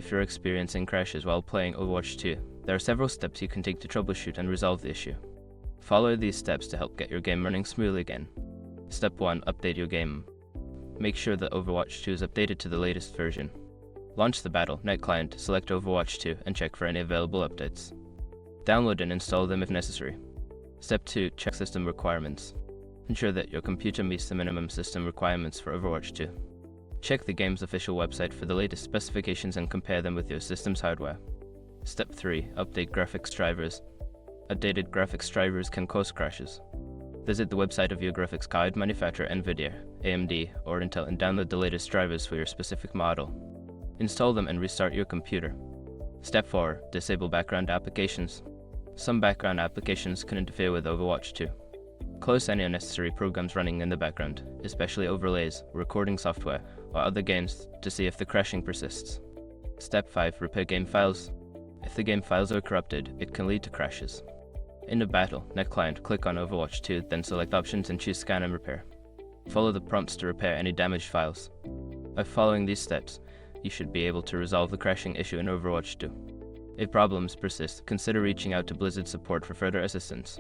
if you're experiencing crashes while playing Overwatch 2, there are several steps you can take to troubleshoot and resolve the issue. Follow these steps to help get your game running smoothly again. Step 1. Update your game. Make sure that Overwatch 2 is updated to the latest version. Launch the Battle.net client, select Overwatch 2, and check for any available updates. Download and install them if necessary. Step 2. Check system requirements. Ensure that your computer meets the minimum system requirements for Overwatch 2. Check the game's official website for the latest specifications and compare them with your system's hardware. Step 3. Update graphics drivers. Outdated graphics drivers can cause crashes. Visit the website of your graphics card manufacturer NVIDIA, AMD, or Intel and download the latest drivers for your specific model. Install them and restart your computer. Step 4. Disable background applications. Some background applications can interfere with Overwatch 2. Close any unnecessary programs running in the background, especially overlays, recording software, or other games to see if the crashing persists. Step 5. Repair game files. If the game files are corrupted, it can lead to crashes. In the Battle.net client, click on Overwatch 2, then select Options and choose Scan and Repair. Follow the prompts to repair any damaged files. By following these steps, you should be able to resolve the crashing issue in Overwatch 2. If problems persist, consider reaching out to Blizzard support for further assistance.